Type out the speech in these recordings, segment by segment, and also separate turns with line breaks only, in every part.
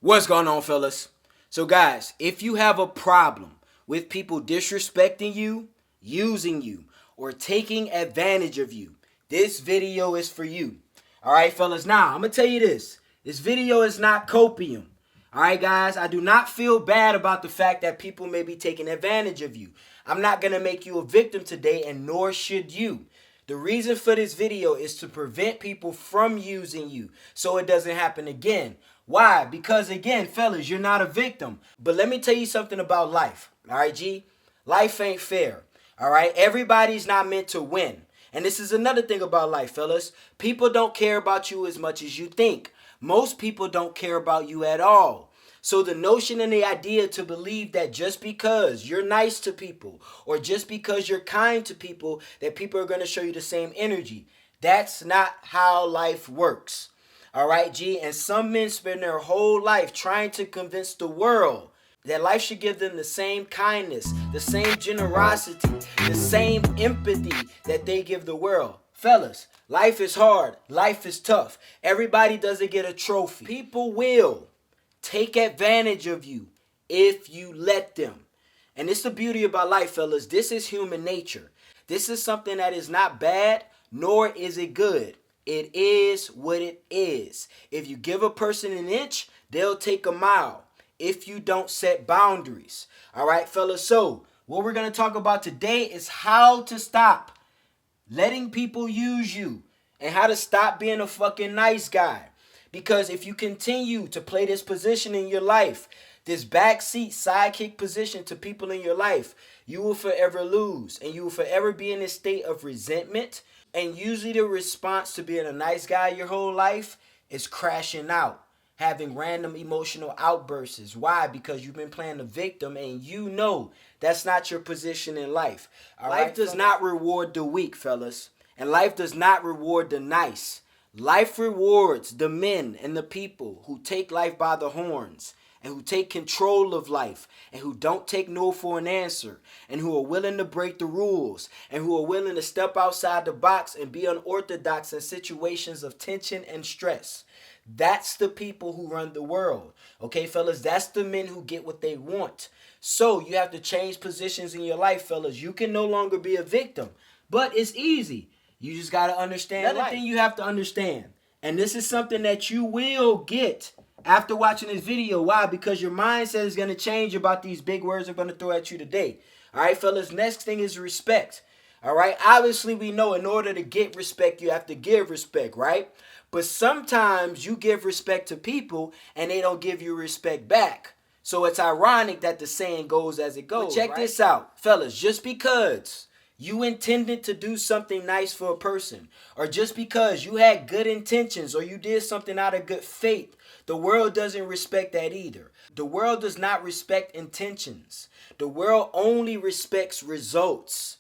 What's going on, fellas? So, guys, if you have a problem with people disrespecting you, using you, or taking advantage of you, this video is for you. All right, fellas. Now, I'm going to tell you this. This video is not copium. All right, guys, I do not feel bad about the fact that people may be taking advantage of you. I'm not going to make you a victim today, and nor should you. The reason for this video is to prevent people from using you so it doesn't happen again. Why? Because again, fellas, you're not a victim. But let me tell you something about life. All right, G? Life ain't fair. All right? Everybody's not meant to win. And this is another thing about life, fellas. People don't care about you as much as you think. Most people don't care about you at all. So the notion and the idea to believe that just because you're nice to people or just because you're kind to people, that people are going to show you the same energy. That's not how life works. All right, G? And some men spend their whole life trying to convince the world that life should give them the same kindness, the same generosity, the same empathy that they give the world. Fellas, life is hard. Life is tough. Everybody doesn't get a trophy. People will take advantage of you if you let them. And it's the beauty about life, fellas. This is human nature. This is something that is not bad, nor is it good. It is what it is. If you give a person an inch, they'll take a mile if you don't set boundaries. All right, fellas. So what we're going to talk about today is how to stop letting people use you and how to stop being a fucking nice guy. Because if you continue to play this position in your life, this backseat sidekick position to people in your life, you will forever lose. And you will forever be in a state of resentment. And usually the response to being a nice guy your whole life is crashing out, having random emotional outbursts. Why? Because you've been playing the victim and you know that's not your position in life. Life does not reward the weak, fellas. And life does not reward the nice. Life rewards the men and the people who take life by the horns and who take control of life and who don't take no for an answer and who are willing to break the rules and who are willing to step outside the box and be unorthodox in situations of tension and stress. That's the people who run the world. Okay, fellas, that's the men who get what they want. So you have to change positions in your life, fellas. You can no longer be a victim, but it's easy. You just got to understand. Another thing you have to understand, and this is something that you will get after watching this video. Why? Because your mindset is going to change about these big words I'm going to throw at you today. All right, fellas, next thing is respect. All right, obviously we know in order to get respect, you have to give respect, right? But sometimes you give respect to people and they don't give you respect back. So it's ironic that the saying goes as it goes. But check this out, fellas, just because you intended to do something nice for a person, or just because you had good intentions or you did something out of good faith, the world doesn't respect that either. The world does not respect intentions. The world only respects results.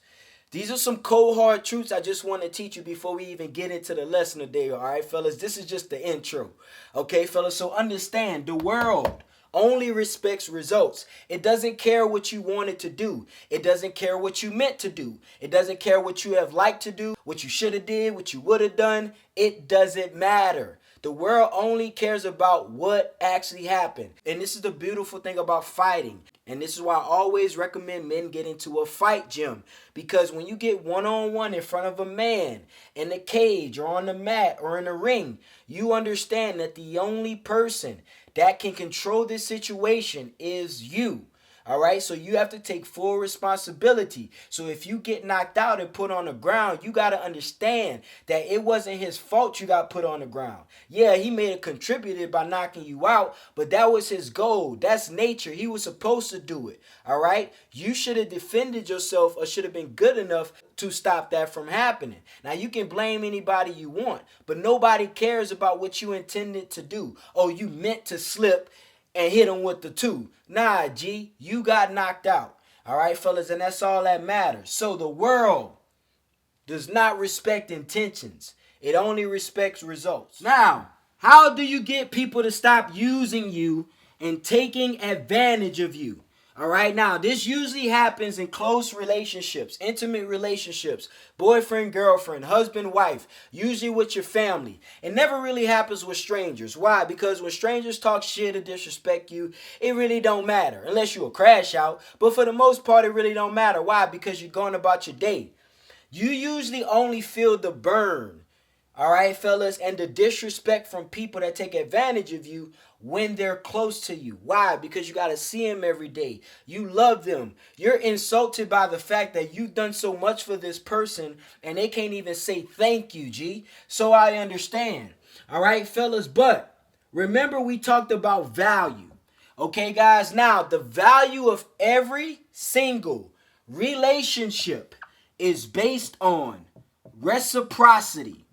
These are some cold hard truths I just want to teach you before we even get into the lesson today. All right, fellas, this is just the intro. Okay, fellas, so understand the world only respects results. It doesn't care what you wanted to do. It doesn't care what you meant to do. It doesn't care what you have liked to do, what you should have did, what you would have done. It doesn't matter. The world only cares about what actually happened. And this is the beautiful thing about fighting. And this is why I always recommend men get into a fight gym. Because when you get one-on-one in front of a man in a cage or on the mat or in a ring, you understand that the only person that can control this situation is you. All right, so you have to take full responsibility. So if you get knocked out and put on the ground, you got to understand that it wasn't his fault you got put on the ground. Yeah, he may have contributed by knocking you out, but that was his goal. That's nature. He was supposed to do it. All right, you should have defended yourself or should have been good enough to stop that from happening. Now, you can blame anybody you want, but nobody cares about what you intended to do. Oh, you meant to slip and hit him with the two. Nah, G, you got knocked out. All right, fellas, and that's all that matters. So the world does not respect intentions. It only respects results. Now, how do you get people to stop using you and taking advantage of you? All right, now this usually happens in close relationships, intimate relationships, boyfriend, girlfriend, husband, wife, usually with your family. It never really happens with strangers. Why? Because when strangers talk shit or disrespect you, it really don't matter unless you a crash out. But for the most part, it really don't matter. Why? Because you're going about your day. You usually only feel the burn, all right, fellas, and the disrespect from people that take advantage of you when they're close to you. Why? Because you got to see them every day. You love them. You're insulted by the fact that you've done so much for this person and they can't even say thank you, G. So I understand. All right, fellas, but remember we talked about value. Okay, guys, now the value of every single relationship is based on reciprocity.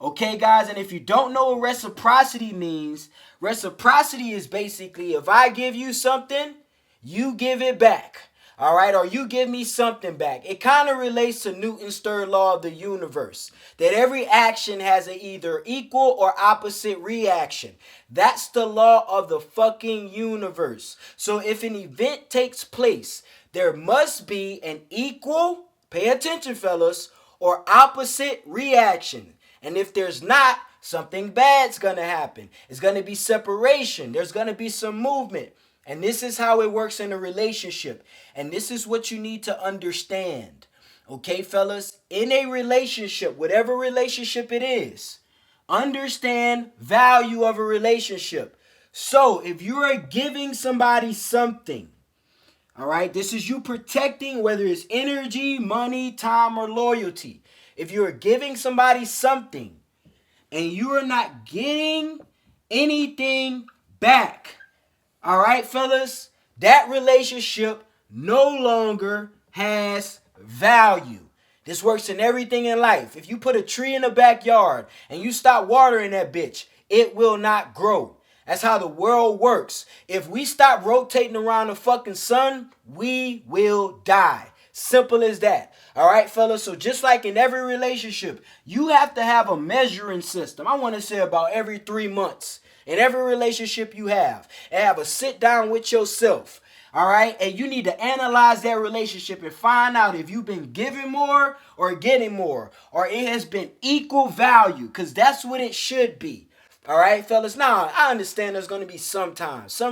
Okay, guys, and if you don't know what reciprocity means, reciprocity is basically if I give you something, you give it back. All right, or you give me something back. It kind of relates to Newton's third law of the universe, that every action has an either equal or opposite reaction. That's the law of the fucking universe. So if an event takes place, there must be an equal, pay attention, fellas, or opposite reaction. And if there's not, something bad's going to happen. It's going to be separation. There's going to be some movement. And this is how it works in a relationship. And this is what you need to understand. Okay, fellas? In a relationship, whatever relationship it is, understand value of a relationship. So if you are giving somebody something, all right, this is you protecting whether it's energy, money, time, or loyalty. If you're giving somebody something and you are not getting anything back, all right, fellas, that relationship no longer has value. This works in everything in life. If you put a tree in the backyard and you stop watering that bitch, it will not grow. That's how the world works. If we stop rotating around the fucking sun, we will die. Simple as that. All right, fellas. So just like in every relationship, you have to have a measuring system. I want to say about every 3 months in every relationship you have, and have a sit down with yourself. All right. And you need to analyze that relationship and find out if you've been giving more or getting more, or it has been equal value, because that's what it should be. All right, fellas. Now, I understand there's going to be some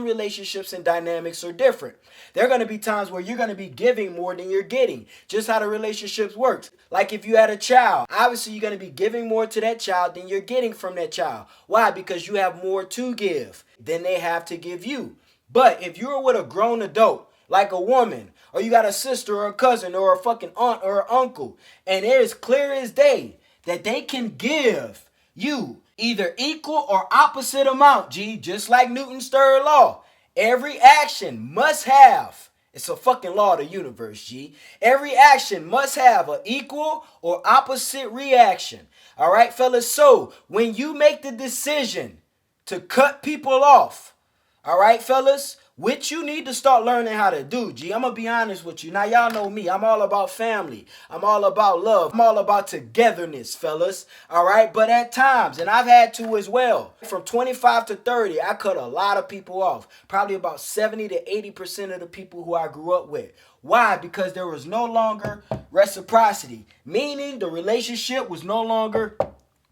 relationships and dynamics are different. There are going to be times where you're going to be giving more than you're getting. Just how the relationships works. Like if you had a child, obviously you're going to be giving more to that child than you're getting from that child. Why? Because you have more to give than they have to give you. But if you're with a grown adult, like a woman, or you got a sister or a cousin or a fucking aunt or an uncle, and it is clear as day that they can give you either equal or opposite amount, G, just like Newton's third law. Every action must have, it's a fucking law of the universe, G. Every action must have an equal or opposite reaction. All right, fellas? So when you make the decision to cut people off, all right, fellas, which you need to start learning how to do, G. I'm going to be honest with you. Now, y'all know me. I'm all about family. I'm all about love. I'm all about togetherness, fellas. All right? But at times, and I've had to as well, from 25 to 30, I cut a lot of people off. Probably about 70 to 80% of the people who I grew up with. Why? Because there was no longer reciprocity, meaning the relationship was no longer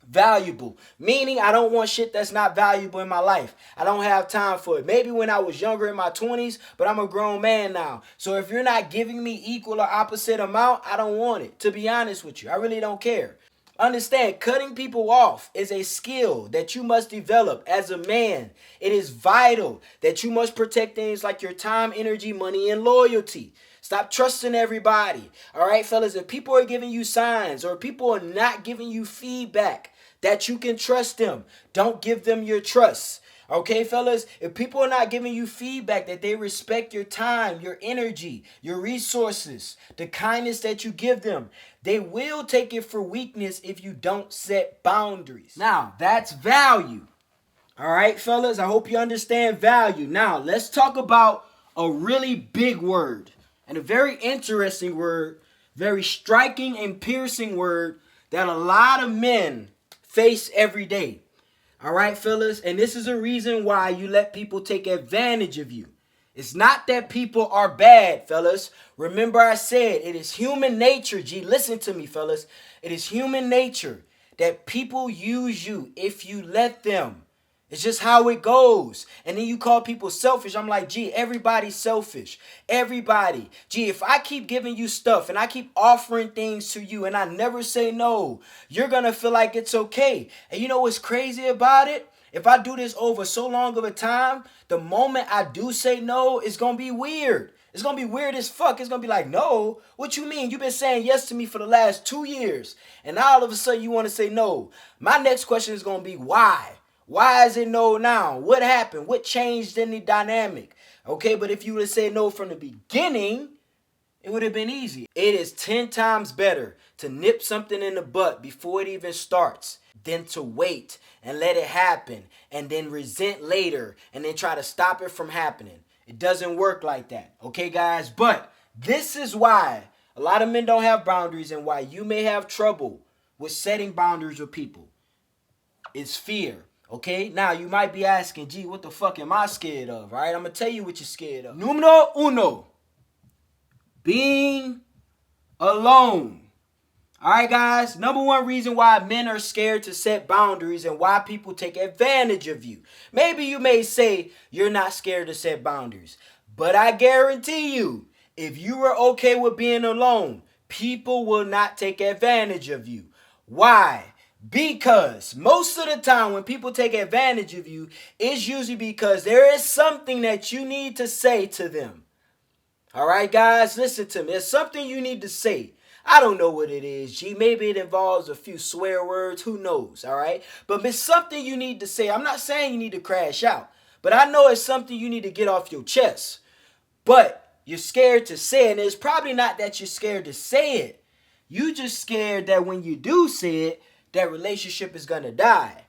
valuable, meaning I don't want shit that's not valuable in my life. I don't have time for it. Maybe when I was younger in my 20s, but I'm a grown man now. So if you're not giving me equal or opposite amount, I don't want it. To be honest with you, I really don't care. Understand, cutting people off is a skill that you must develop as a man. It is vital that you must protect things like your time, energy, money, and loyalty. Stop trusting everybody. All right, fellas, if people are giving you signs or people are not giving you feedback that you can trust them, don't give them your trust. Okay, fellas, if people are not giving you feedback that they respect your time, your energy, your resources, the kindness that you give them, they will take it for weakness if you don't set boundaries. Now, that's value. All right, fellas, I hope you understand value. Now, let's talk about a really big word and a very interesting word, very striking and piercing word that a lot of men face every day. All right, fellas, and this is a reason why you let people take advantage of you. It's not that people are bad, fellas. Remember I said it is human nature, G. Listen to me, fellas. It is human nature that people use you if you let them. It's just how it goes. And then you call people selfish. I'm like, gee, everybody's selfish. Everybody. Gee, if I keep giving you stuff and I keep offering things to you and I never say no, you're going to feel like it's okay. And you know what's crazy about it? If I do this over so long of a time, the moment I do say no, it's going to be weird. It's going to be weird as fuck. It's going to be like, no, what you mean? You've been saying yes to me for the last 2 years. And now all of a sudden you want to say no. My next question is going to be why? Why is it no now? What happened? What changed in the dynamic? Okay, but if you would have said no from the beginning, it would have been easy. It is 10 times better to nip something in the butt before it even starts than to wait and let it happen and then resent later and then try to stop it from happening. It doesn't work like that. Okay, guys? But this is why a lot of men don't have boundaries and why you may have trouble with setting boundaries with people. It's fear. Okay, now you might be asking, gee, what the fuck am I scared of? All right, I'm going to tell you what you're scared of. Numero uno, being alone. All right, guys, number one reason why men are scared to set boundaries and why people take advantage of you. Maybe you may say you're not scared to set boundaries, but I guarantee you, if you were okay with being alone, people will not take advantage of you. Why? Because most of the time when people take advantage of you, it's usually because there is something that you need to say to them. All right, guys, listen to me. There's something you need to say. I don't know what it is, G. Maybe it involves a few swear words. Who knows, all right? But it's something you need to say. I'm not saying you need to crash out, but I know it's something you need to get off your chest. But you're scared to say it, and it's probably not that you're scared to say it. You just scared that when you do say it, that relationship is going to die.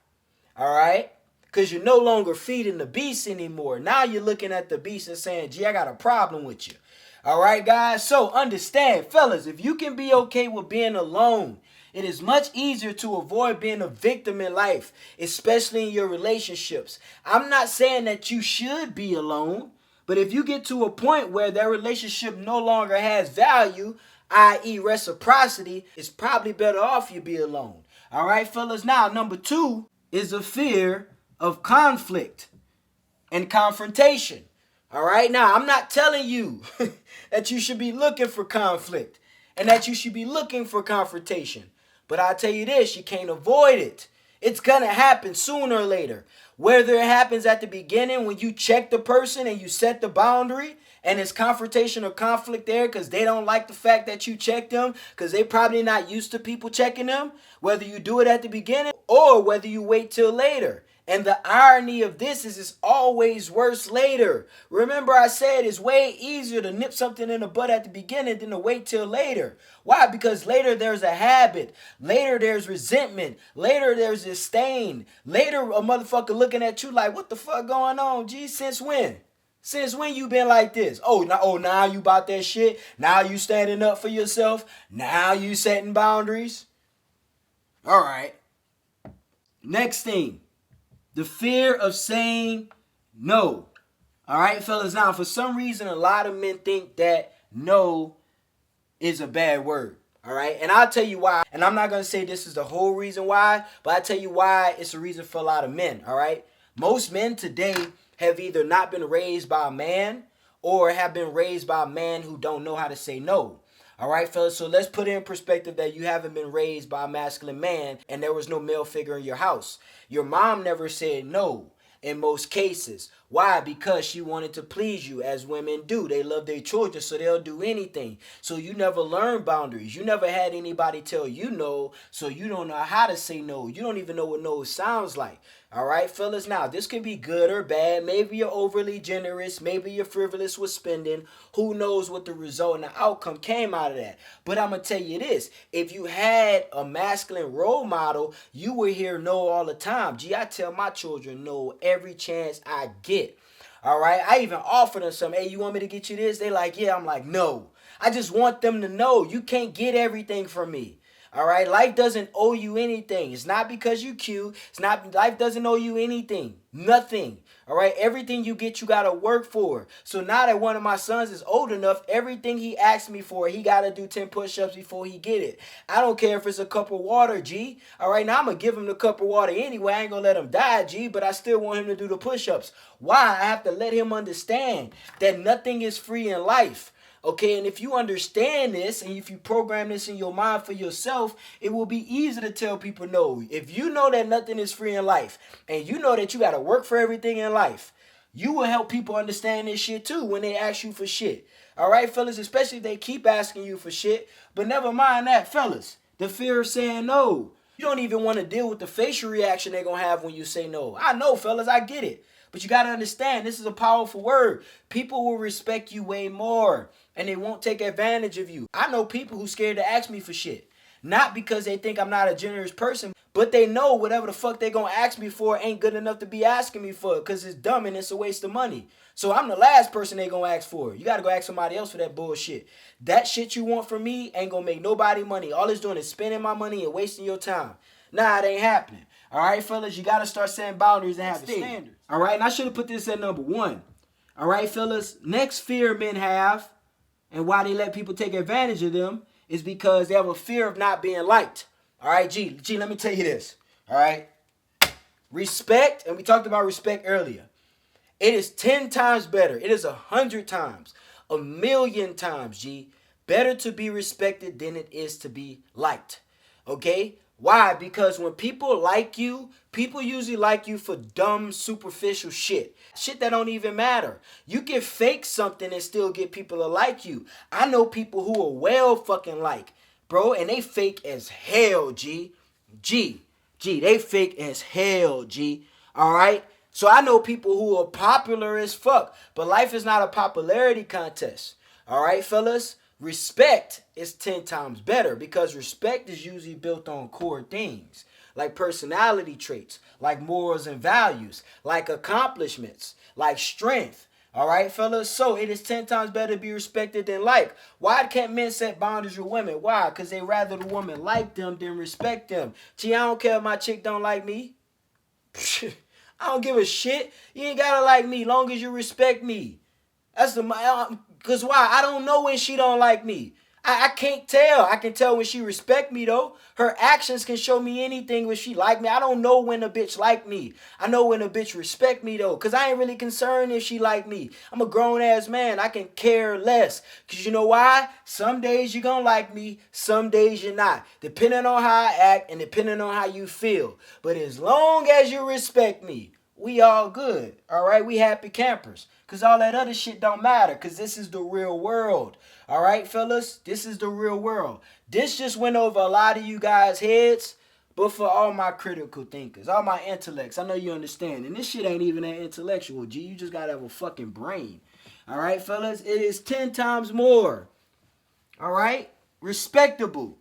All right? Because you're no longer feeding the beast anymore. Now you're looking at the beast and saying, gee, I got a problem with you. All right, guys? So understand, fellas, if you can be okay with being alone, it is much easier to avoid being a victim in life, especially in your relationships. I'm not saying that you should be alone, but if you get to a point where that relationship no longer has value, i.e. reciprocity, it's probably better off you be alone. All right, fellas. Now, number two is a fear of conflict and confrontation. All right. Now, I'm not telling you that you should be looking for conflict and that you should be looking for confrontation. But I'll tell you this, you can't avoid it. It's going to happen sooner or later. Whether it happens at the beginning when you check the person and you set the boundary and it's confrontation or conflict there because they don't like the fact that you checked them because they probably not used to people checking them. Whether you do it at the beginning or whether you wait till later. And the irony of this is it's always worse later. Remember I said it's way easier to nip something in the butt at the beginning than to wait till later. Why? Because later there's a habit. Later there's resentment. Later there's disdain. Later a motherfucker looking at you like, what the fuck going on? Gee, since when? Since when you been like this? Now you about that shit? Now you standing up for yourself? Now you setting boundaries? All right. Next thing. The fear of saying no. All right, fellas. Now, for some reason, a lot of men think that no is a bad word. All right. And I'll tell you why. And I'm not going to say this is the whole reason why, but I'll tell you why it's a reason for a lot of men. All right. Most men today have either not been raised by a man or have been raised by a man who don't know how to say no. All right, fellas, so let's put it in perspective that you haven't been raised by a masculine man and there was no male figure in your house. Your mom never said no in most cases. Why? Because she wanted to please you, as women do. They love their children, so they'll do anything. So you never learned boundaries. You never had anybody tell you no, so you don't know how to say no. You don't even know what no sounds like. All right, fellas. Now, this can be good or bad. Maybe you're overly generous. Maybe you're frivolous with spending. Who knows what the result and the outcome came out of that. But I'm going to tell you this. If you had a masculine role model, you would hear no all the time. Gee, I tell my children no every chance I get. All right. I even offer them some. Hey, you want me to get you this? They like, yeah. I'm like, no. I just want them to know you can't get everything from me. All right. Life doesn't owe you anything. It's not because you cute. Life doesn't owe you anything. Nothing. All right, everything you get, you gotta work for. So now that one of my sons is old enough, everything he asks me for, he gotta do 10 push-ups before he get it. I don't care if it's a cup of water, G. All right, now I'm gonna give him the cup of water anyway. I ain't gonna let him die, G, but I still want him to do the push-ups. Why? I have to let him understand that nothing is free in life. Okay, and if you understand this and if you program this in your mind for yourself, it will be easy to tell people no. If you know that nothing is free in life and you know that you got to work for everything in life, you will help people understand this shit too when they ask you for shit. All right, fellas, especially if they keep asking you for shit. But never mind that, fellas, the fear of saying no. You don't even want to deal with the facial reaction they're going to have when you say no. I know, fellas, I get it. But you got to understand, this is a powerful word. People will respect you way more, and they won't take advantage of you. I know people who scared to ask me for shit. Not because they think I'm not a generous person, but they know whatever the fuck they gonna ask me for ain't good enough to be asking me for, because it's dumb and it's a waste of money. So I'm the last person they gonna ask for. You gotta go ask somebody else for that bullshit. That shit you want from me ain't gonna make nobody money. All it's doing is spending my money and wasting your time. Nah, it ain't happening. All right, fellas, you got to start setting boundaries and having standards. All right, and I should have put this at number 1. All right, fellas, next fear men have and why they let people take advantage of them is because they have a fear of not being liked. All right, G, let me tell you this. All right, respect, and we talked about respect earlier. It is 10 times better. It is 100 times, 1,000,000 times, G, better to be respected than it is to be liked. Okay? Why? Because when people like you, people usually like you for dumb, superficial shit. Shit that don't even matter. You can fake something and still get people to like you. I know people who are well fucking like, bro, and they fake as hell, G. They fake as hell, G. All right? So I know people who are popular as fuck, but life is not a popularity contest. All right, fellas? Respect is 10 times better because respect is usually built on core things like personality traits, like morals and values, like accomplishments, like strength. All right, fellas? So it is 10 times better to be respected than liked. Why can't men set boundaries with women? Why? Because they rather the woman like them than respect them. Gee, I don't care if my chick don't like me. I don't give a shit. You ain't gotta like me long as you respect me. That's because why? I don't know when she don't like me. I can't tell. I can tell when she respect me though. Her actions can show me anything when she like me. I don't know when a bitch like me. I know when a bitch respect me though. Because I ain't really concerned if she like me. I'm a grown ass man. I can care less. Because you know why? Some days you gonna like me. Some days you're not. Depending on how I act and depending on how you feel. But as long as you respect me, we all good. All right? We happy campers. Because all that other shit don't matter. Because this is the real world. All right, fellas? This is the real world. This just went over a lot of you guys' heads. But for all my critical thinkers, all my intellects, I know you understand. And this shit ain't even that intellectual, G. You just got to have a fucking brain. All right, fellas? It is 10 times more. All right? Respectable.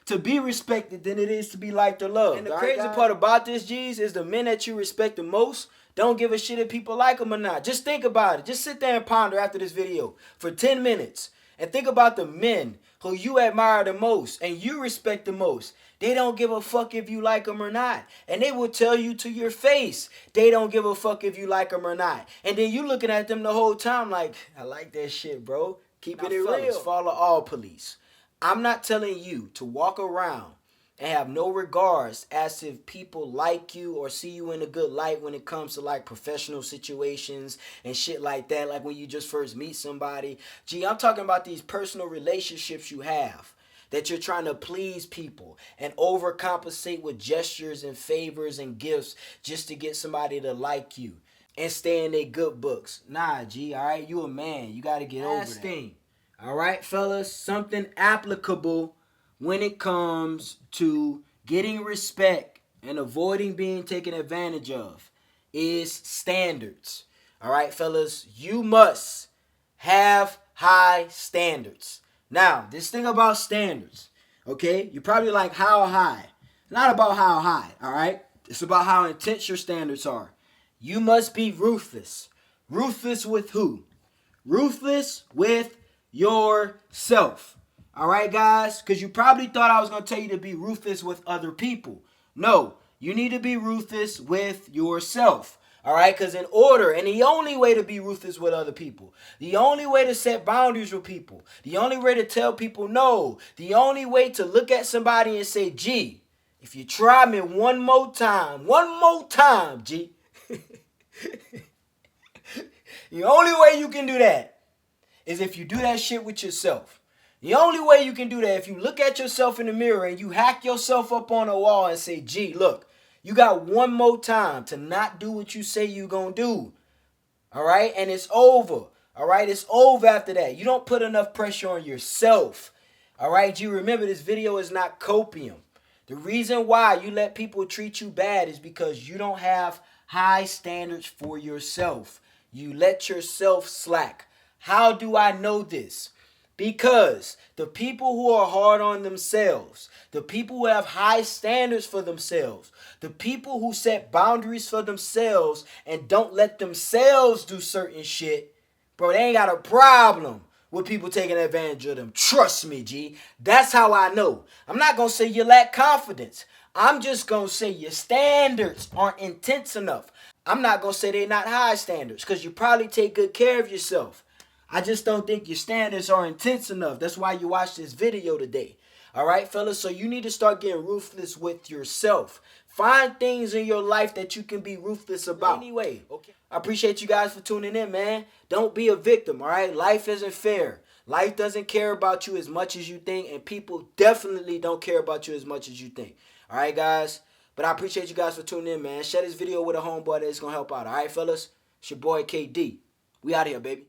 To be respected than it is to be liked or loved. And the crazy part about this, G's, is the men that you respect the most don't give a shit if people like them or not. Just think about it. Just sit there and ponder after this video for 10 minutes. And think about the men who you admire the most and you respect the most. They don't give a fuck if you like them or not. And they will tell you to your face they don't give a fuck if you like them or not. And then you looking at them the whole time like, I like that shit, bro. Keeping it real. Follow all police. I'm not telling you to walk around and have no regards as if people like you or see you in a good light when it comes to like professional situations and shit like that, like when you just first meet somebody. Gee, I'm talking about these personal relationships you have that you're trying to please people and overcompensate with gestures and favors and gifts just to get somebody to like you and stay in their good books. Nah, G, all right? You a man. You got to get over that. All right, fellas, something applicable when it comes to getting respect and avoiding being taken advantage of is standards. All right, fellas, you must have high standards. Now, this thing about standards, okay, you're probably like, how high? It's not about how high, all right? It's about how intense your standards are. You must be ruthless. Ruthless with who? Ruthless with yourself. All right, guys? Because you probably thought I was going to tell you to be ruthless with other people. No, you need to be ruthless with yourself. All right, because in order, and the only way to be ruthless with other people, the only way to set boundaries with people, the only way to tell people no, the only way to look at somebody and say, G, if you try me one more time, G. The only way you can do that is if you do that shit with yourself. The only way you can do that if you look at yourself in the mirror and you hack yourself up on a wall and say, G, look, you got one more time to not do what you say you gonna do. All right? And it's over. All right? It's over after that. You don't put enough pressure on yourself. All right? G, remember, this video is not copium. The reason why you let people treat you bad is because you don't have high standards for yourself. You let yourself slack. How do I know this? Because the people who are hard on themselves, the people who have high standards for themselves, the people who set boundaries for themselves and don't let themselves do certain shit, bro, they ain't got a problem with people taking advantage of them. Trust me, G. That's how I know. I'm not going to say you lack confidence. I'm just going to say your standards aren't intense enough. I'm not going to say they're not high standards because you probably take good care of yourself. I just don't think your standards are intense enough. That's why you watched this video today. All right, fellas? So you need to start getting ruthless with yourself. Find things in your life that you can be ruthless about. Anyway, okay. I appreciate you guys for tuning in, man. Don't be a victim, all right? Life isn't fair. Life doesn't care about you as much as you think, and people definitely don't care about you as much as you think. All right, guys? But I appreciate you guys for tuning in, man. Share this video with a homeboy that's going to help out. All right, fellas? It's your boy, KD. We out here, baby.